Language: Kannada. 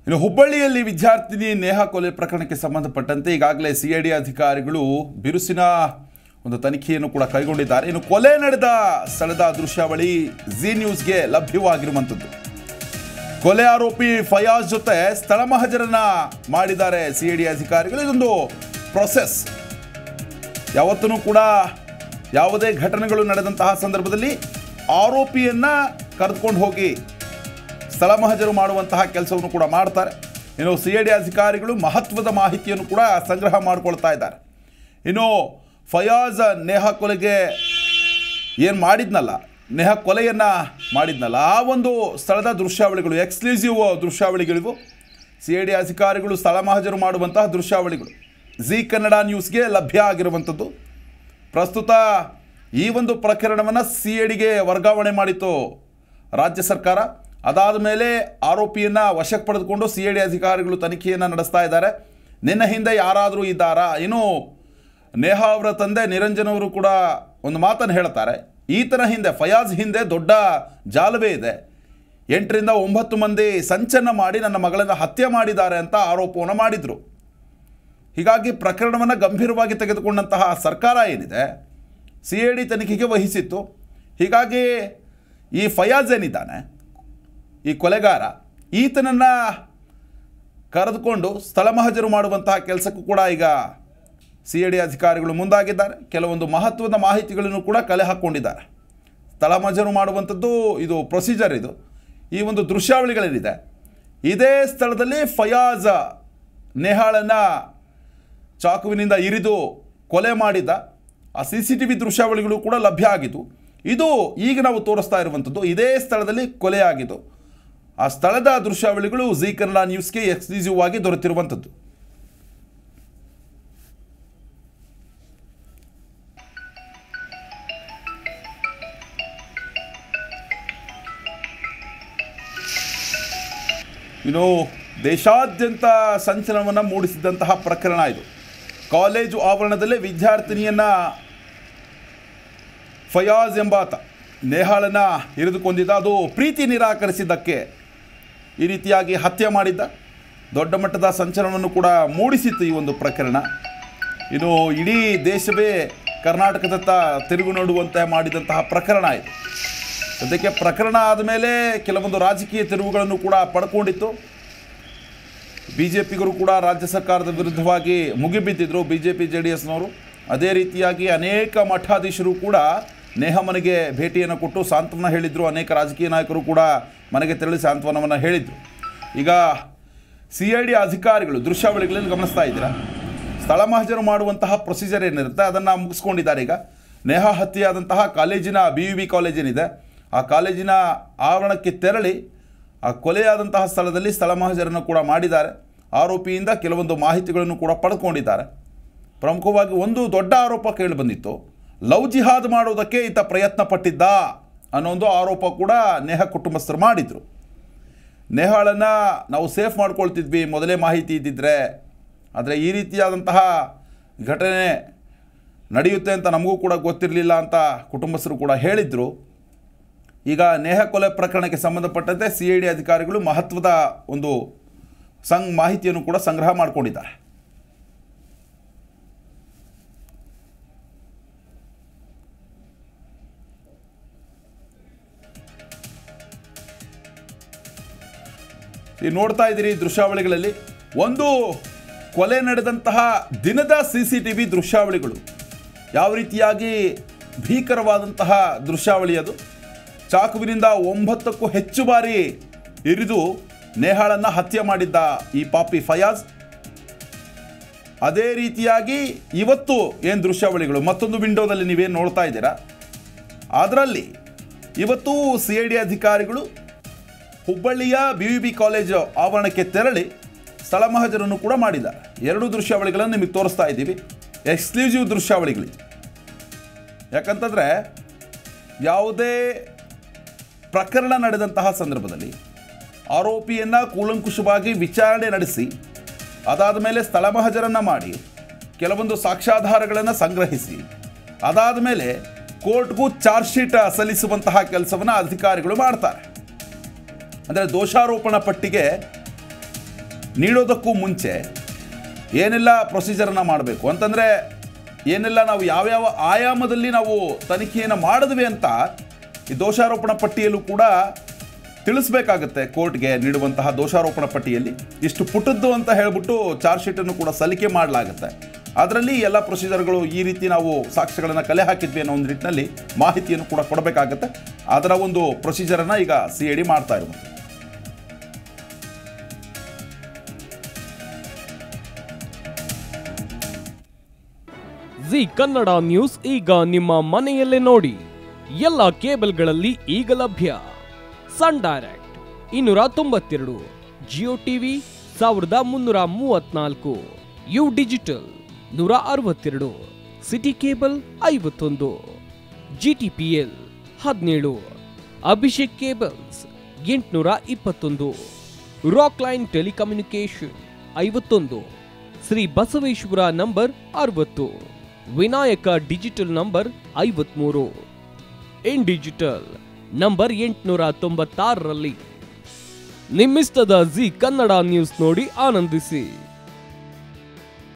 ಇನ್ನು ಹುಬ್ಬಳ್ಳಿಯಲ್ಲಿ ವಿದ್ಯಾರ್ಥಿನಿ ನೇಹಾ ಕೊಲೆ ಪ್ರಕರಣಕ್ಕೆ ಸಂಬಂಧಪಟ್ಟಂತೆ ಈಗಾಗಲೇ ಸಿಐಡಿ ಅಧಿಕಾರಿಗಳು ಬಿರುಸಿನ ಒಂದು ತನಿಖೆಯನ್ನು ಕೂಡ ಕೈಗೊಂಡಿದ್ದಾರೆ. ಇನ್ನು ಕೊಲೆ ನಡೆದ ಸ್ಥಳದ ದೃಶ್ಯಾವಳಿ ಜಿ ನ್ಯೂಸ್ಗೆ ಲಭ್ಯವಾಗಿರುವಂಥದ್ದು. ಕೊಲೆ ಆರೋಪಿ ಫಯಾಜ್ ಜೊತೆ ಸ್ಥಳ ಮಹಜರನ್ನ ಮಾಡಿದ್ದಾರೆ ಸಿಐಡಿ ಅಧಿಕಾರಿಗಳು. ಇದೊಂದು ಪ್ರೊಸೆಸ್. ಯಾವತ್ತೂ ಕೂಡ ಯಾವುದೇ ಘಟನೆಗಳು ನಡೆದಂತಹ ಸಂದರ್ಭದಲ್ಲಿ ಆರೋಪಿಯನ್ನ ಕರೆದುಕೊಂಡು ಹೋಗಿ ಸ್ಥಳ ಮಹಜರು ಮಾಡುವಂತಹ ಕೆಲಸವನ್ನು ಕೂಡ ಮಾಡ್ತಾರೆ. ಇನ್ನು ಸಿಐಡಿ ಅಧಿಕಾರಿಗಳು ಮಹತ್ವದ ಮಾಹಿತಿಯನ್ನು ಕೂಡ ಸಂಗ್ರಹ ಮಾಡಿಕೊಳ್ತಾ ಇದ್ದಾರೆ. ಇನ್ನು ಫಯಾಜ್ ನೇಹಾ ಕೊಲೆಗೆ ಏನು ಮಾಡಿದ್ನಲ್ಲ, ನೇಹಾ ಕೊಲೆಯನ್ನು ಮಾಡಿದ್ನಲ್ಲ, ಆ ಒಂದು ಸ್ಥಳದ ದೃಶ್ಯಾವಳಿಗಳು, ಎಕ್ಸ್ಕ್ಲೂಸಿವ್ ದೃಶ್ಯಾವಳಿಗಳಿಗೂ ಸಿಐಡಿ ಅಧಿಕಾರಿಗಳು ಸ್ಥಳ ಮಹಜರು ಮಾಡುವಂತಹ ದೃಶ್ಯಾವಳಿಗಳು ಜಿ ಕನ್ನಡ ನ್ಯೂಸ್ಗೆ ಲಭ್ಯ ಆಗಿರುವಂಥದ್ದು. ಪ್ರಸ್ತುತ ಈ ಒಂದು ಪ್ರಕರಣವನ್ನು ಸಿಐಡಿಗೆ ವರ್ಗಾವಣೆ ಮಾಡಿತ್ತು ರಾಜ್ಯ ಸರ್ಕಾರ. ಅದಾದ ಮೇಲೆ ಆರೋಪಿಯನ್ನು ವಶಕ್ಕೆ ಪಡೆದುಕೊಂಡು ಸಿಐಡಿ ಅಧಿಕಾರಿಗಳು ತನಿಖೆಯನ್ನು ನಡೆಸ್ತಾ ಇದ್ದಾರೆ. ನಿನ್ನ ಹಿಂದೆ ಯಾರಾದರೂ ಇದ್ದಾರಾ? ಇನ್ನು ನೇಹಾ ಅವರ ತಂದೆ ನಿರಂಜನ್ ಅವರು ಕೂಡ ಒಂದು ಮಾತನ್ನು ಹೇಳ್ತಾರೆ. ಈತನ ಹಿಂದೆ, ಫಯಾಜ್ ಹಿಂದೆ ದೊಡ್ಡ ಜಾಲವೇ ಇದೆ. 8 ರಿಂದ 9 ಮಂದಿ ಸಂಚನ್ನು ಮಾಡಿ ನನ್ನ ಮಗಳನ್ನು ಹತ್ಯೆ ಮಾಡಿದ್ದಾರೆ ಅಂತ ಆರೋಪವನ್ನು ಮಾಡಿದರು. ಹೀಗಾಗಿ ಪ್ರಕರಣವನ್ನು ಗಂಭೀರವಾಗಿ ತೆಗೆದುಕೊಂಡಂತಹ ಸರ್ಕಾರ ಏನಿದೆ, ಸಿಐಡಿ ತನಿಖೆಗೆ ವಹಿಸಿತ್ತು. ಹೀಗಾಗಿ ಈ ಫಯಾಜ್ ಏನಿದ್ದಾನೆ, ಈ ಕೊಲೆಗಾರ, ಈತನನ್ನು ಕರೆದುಕೊಂಡು ಸ್ಥಳ ಮಹಜರು ಮಾಡುವಂತಹ ಕೆಲಸಕ್ಕೂ ಕೂಡ ಈಗ ಸಿಐಡಿ ಅಧಿಕಾರಿಗಳು ಮುಂದಾಗಿದ್ದಾರೆ. ಕೆಲವೊಂದು ಮಹತ್ವದ ಮಾಹಿತಿಗಳನ್ನು ಕೂಡ ಕಲೆ ಹಾಕ್ಕೊಂಡಿದ್ದಾರೆ. ಸ್ಥಳ ಮಹಜರು ಮಾಡುವಂಥದ್ದು ಇದು ಪ್ರೊಸೀಜರ್. ಇದು ಈ ಒಂದು ದೃಶ್ಯಾವಳಿಗಳೇನಿದೆ, ಇದೇ ಸ್ಥಳದಲ್ಲಿ ಫಯಾಜ್ ನೇಹಾಳನ್ನು ಚಾಕುವಿನಿಂದ ಇರಿದು ಕೊಲೆ ಮಾಡಿದ ಆ CCTV ದೃಶ್ಯಾವಳಿಗಳು ಕೂಡ ಲಭ್ಯ ಆಗಿದ್ದು. ಇದು ಈಗ ನಾವು ತೋರಿಸ್ತಾ ಇರುವಂಥದ್ದು ಇದೇ ಸ್ಥಳದಲ್ಲಿ ಕೊಲೆಯಾಗಿದ್ದು. ಆ ಸ್ಥಳದ ದೃಶ್ಯಾವಳಿಗಳು ಜಿ ಕನ್ನಡ ನ್ಯೂಸ್ಗೆ ಎಕ್ಸ್ಕ್ಲೂಸಿವ್ ಆಗಿ ದೊರೆತಿರುವಂಥದ್ದು. ಇನ್ನು ದೇಶಾದ್ಯಂತ ಸಂಚಲನವನ್ನು ಮೂಡಿಸಿದಂತಹ ಪ್ರಕರಣ ಇದು. ಕಾಲೇಜು ಆವರಣದಲ್ಲೇ ವಿದ್ಯಾರ್ಥಿನಿಯನ್ನು ಫಯಾಜ್ ಎಂಬಾತ ನೇಹಾಳನ್ನು ಹಿಡಿದುಕೊಂಡಿದ್ದ. ಅದು ಪ್ರೀತಿ ನಿರಾಕರಿಸಿದ್ದಕ್ಕೆ ಈ ರೀತಿಯಾಗಿ ಹತ್ಯೆ ಮಾಡಿದ್ದ. ದೊಡ್ಡ ಮಟ್ಟದ ಸಂಚಲನವನ್ನು ಕೂಡ ಮೂಡಿಸಿತ್ತು ಈ ಒಂದು ಪ್ರಕರಣ. ಇನ್ನು ಇಡೀ ದೇಶವೇ ಕರ್ನಾಟಕದತ್ತ ತಿರುಗು ನೋಡುವಂತೆ ಮಾಡಿದಂತಹ ಪ್ರಕರಣ ಇದು. ಸದ್ಯಕ್ಕೆ ಪ್ರಕರಣ ಆದಮೇಲೆ ಕೆಲವೊಂದು ರಾಜಕೀಯ ತಿರುವುಗಳನ್ನು ಕೂಡ ಪಡ್ಕೊಂಡಿತ್ತು. BJPಗರು ಕೂಡ ರಾಜ್ಯ ಸರ್ಕಾರದ ವಿರುದ್ಧವಾಗಿ ಮುಗಿಬಿದ್ದಿದ್ರು, BJP JDSನವರು. ಅದೇ ರೀತಿಯಾಗಿ ಅನೇಕ ಮಠಾಧೀಶರು ಕೂಡ ನೇಹಾ ಮನೆಗೆ ಭೇಟಿಯನ್ನು ಕೊಟ್ಟು ಸಾಂತ್ವನ ಹೇಳಿದರು. ಅನೇಕ ರಾಜಕೀಯ ನಾಯಕರು ಕೂಡ ಮನೆಗೆ ತೆರಳಿ ಸಾಂತ್ವನವನ್ನು ಹೇಳಿದರು. ಈಗ ಸಿಐಡಿ ಅಧಿಕಾರಿಗಳು ದೃಶ್ಯಾವಳಿಗಳನ್ನು ಗಮನಿಸ್ತಾ ಇದ್ದೀರಾ. ಸ್ಥಳ ಮಹಜರು ಮಾಡುವಂತಹ ಪ್ರೊಸೀಜರ್ ಏನಿರುತ್ತೆ ಅದನ್ನು ಮುಗಿಸ್ಕೊಂಡಿದ್ದಾರೆ. ಈಗ ನೇಹಾ ಹತ್ಯೆಯಾದಂತಹ ಕಾಲೇಜಿನ BUB ಕಾಲೇಜ್ ಏನಿದೆ, ಆ ಕಾಲೇಜಿನ ಆವರಣಕ್ಕೆ ತೆರಳಿ ಆ ಕೊಲೆಯಾದಂತಹ ಸ್ಥಳದಲ್ಲಿ ಸ್ಥಳ ಮಹಜರನ್ನು ಕೂಡ ಮಾಡಿದ್ದಾರೆ. ಆರೋಪಿಯಿಂದ ಕೆಲವೊಂದು ಮಾಹಿತಿಗಳನ್ನು ಕೂಡ ಪಡ್ಕೊಂಡಿದ್ದಾರೆ. ಪ್ರಮುಖವಾಗಿ ಒಂದು ದೊಡ್ಡ ಆರೋಪ ಕೇಳಿ ಬಂದಿತ್ತು. ಲವ್ ಜಿಹಾದ್ ಮಾಡೋದಕ್ಕೆ ಈತ ಪ್ರಯತ್ನ ಪಟ್ಟಿದ್ದ ಅನ್ನೋ ಒಂದು ಆರೋಪ ಕೂಡ ನೇಹಾ ಕುಟುಂಬಸ್ಥರು ಮಾಡಿದರು. ನೇಹಾಳನ್ನು ನಾವು ಸೇಫ್ ಮಾಡ್ಕೊಳ್ತಿದ್ವಿ ಮೊದಲೇ ಮಾಹಿತಿ ಇದ್ದಿದ್ರೆ, ಆದರೆ ಈ ರೀತಿಯಾದಂತಹ ಘಟನೆ ನಡೆಯುತ್ತೆ ಅಂತ ನಮಗೂ ಕೂಡ ಗೊತ್ತಿರಲಿಲ್ಲ ಅಂತ ಕುಟುಂಬಸ್ಥರು ಕೂಡ ಹೇಳಿದರು. ಈಗ ನೇಹಾ ಕೊಲೆ ಪ್ರಕರಣಕ್ಕೆ ಸಂಬಂಧಪಟ್ಟಂತೆ ಸಿಐಡಿ ಅಧಿಕಾರಿಗಳು ಮಹತ್ವದ ಒಂದು ಮಾಹಿತಿಯನ್ನು ಕೂಡ ಸಂಗ್ರಹ ಮಾಡಿಕೊಂಡಿದ್ದಾರೆ. ನೋಡ್ತಾ ಇದ್ದೀರಿ ದೃಶ್ಯಾವಳಿಗಳಲ್ಲಿ ಒಂದು ಕೊಲೆ ನಡೆದಂತಹ ದಿನದ CCTV ದೃಶ್ಯಾವಳಿಗಳು. ಯಾವ ರೀತಿಯಾಗಿ ಭೀಕರವಾದಂತಹ ದೃಶ್ಯಾವಳಿ ಅದು. ಚಾಕುವಿನಿಂದ 9ಕ್ಕೂ ಹೆಚ್ಚು ಬಾರಿ ಇರಿದು ನೇಹಾಳನ್ನು ಹತ್ಯೆ ಮಾಡಿದ್ದ ಈ ಪಾಪಿ ಫಯಾಜ್. ಅದೇ ರೀತಿಯಾಗಿ ಇವತ್ತು ಏನು ದೃಶ್ಯಾವಳಿಗಳು, ಮತ್ತೊಂದು ವಿಂಡೋದಲ್ಲಿ ನೀವೇನು ನೋಡ್ತಾ ಇದ್ದೀರಾ, ಅದರಲ್ಲಿ ಇವತ್ತು ಸಿಐಡಿ ಅಧಿಕಾರಿಗಳು ಹುಬ್ಬಳ್ಳಿಯ BUB ಕಾಲೇಜು ಆವರಣಕ್ಕೆ ತೆರಳಿ ಸ್ಥಳ ಮಹಜರನ್ನು ಕೂಡ ಮಾಡಿದ್ದಾರೆ. 2 ದೃಶ್ಯಾವಳಿಗಳನ್ನು ನಿಮಗೆ ತೋರಿಸ್ತಾ ಇದ್ದೀವಿ, ಎಕ್ಸ್ಕ್ಲೂಸಿವ್ ದೃಶ್ಯಾವಳಿಗಳು. ಯಾಕಂತಂದರೆ ಯಾವುದೇ ಪ್ರಕರಣ ನಡೆದಂತಹ ಸಂದರ್ಭದಲ್ಲಿ ಆರೋಪಿಯನ್ನು ಕೂಲಂಕುಷವಾಗಿ ವಿಚಾರಣೆ ನಡೆಸಿ, ಅದಾದ ಮೇಲೆ ಸ್ಥಳ ಮಹಜರನ್ನು ಮಾಡಿ, ಕೆಲವೊಂದು ಸಾಕ್ಷ್ಯಾಧಾರಗಳನ್ನು ಸಂಗ್ರಹಿಸಿ, ಅದಾದ ಮೇಲೆ ಕೋರ್ಟ್ಗೂ ಚಾರ್ಜ್ ಶೀಟ್ ಸಲ್ಲಿಸುವಂತಹ ಕೆಲಸವನ್ನು ಅಧಿಕಾರಿಗಳು ಮಾಡ್ತಾರೆ. ಅಂದರೆ ದೋಷಾರೋಪಣಾ ಪಟ್ಟಿಗೆ ನೀಡೋದಕ್ಕೂ ಮುಂಚೆ ಏನೆಲ್ಲ ಪ್ರೊಸೀಜರನ್ನು ಮಾಡಬೇಕು ಅಂತಂದರೆ ಏನೆಲ್ಲ ನಾವು ಯಾವ್ಯಾವ ಆಯಾಮದಲ್ಲಿ ನಾವು ತನಿಖೆಯನ್ನು ಮಾಡಿದ್ವಿ ಅಂತ ಈ ದೋಷಾರೋಪಣಾ ಪಟ್ಟಿಯಲ್ಲೂ ಕೂಡ ತಿಳಿಸ್ಬೇಕಾಗತ್ತೆ. ಕೋರ್ಟ್ಗೆ ನೀಡುವಂತಹ ದೋಷಾರೋಪಣಾ ಪಟ್ಟಿಯಲ್ಲಿ ಇಷ್ಟು ಪುಟದ್ದು ಅಂತ ಹೇಳ್ಬಿಟ್ಟು ಚಾರ್ಜ್ ಶೀಟನ್ನು ಕೂಡ ಸಲ್ಲಿಕೆ ಮಾಡಲಾಗುತ್ತೆ. ಅದರಲ್ಲಿ ಎಲ್ಲ ಪ್ರೊಸೀಜರ್ಗಳು ಈ ರೀತಿ ನಾವು ಸಾಕ್ಷ್ಯಗಳನ್ನು ಕಲೆ ಹಾಕಿದ್ವಿ ಅನ್ನೋ ಒಂದು ನಿಟ್ಟಿನಲ್ಲಿ ಮಾಹಿತಿಯನ್ನು ಕೂಡ ಕೊಡಬೇಕಾಗತ್ತೆ. ಅದರ ಒಂದು ಪ್ರೊಸೀಜರನ್ನು ಈಗ CID ಮಾಡ್ತಾ ಇರುವುದು. ಜಿ ಕನ್ನಡ ನ್ಯೂಸ್ ಈಗ ನಿಮ್ಮ ಮನೆಯಲ್ಲೇ ನೋಡಿ. ಎಲ್ಲ ಕೇಬಲ್ಗಳಲ್ಲಿ ಈಗ ಲಭ್ಯ. Sun Direct 292, Jio TV 1334, U digital 162, City cable 51, GTPL 17, Abhishek cables 821, Rock Line telecommunication 51, Shri Basaveshwara number 60, Vinayaka digital number 53, in digital number 896ರಲ್ಲಿ. ನಿಮ್ಮಿಸ್ತದ ಜಿ ಕನ್ನಡ ನ್ಯೂಸ್ ನೋಡಿ ಆನಂದಿಸಿ.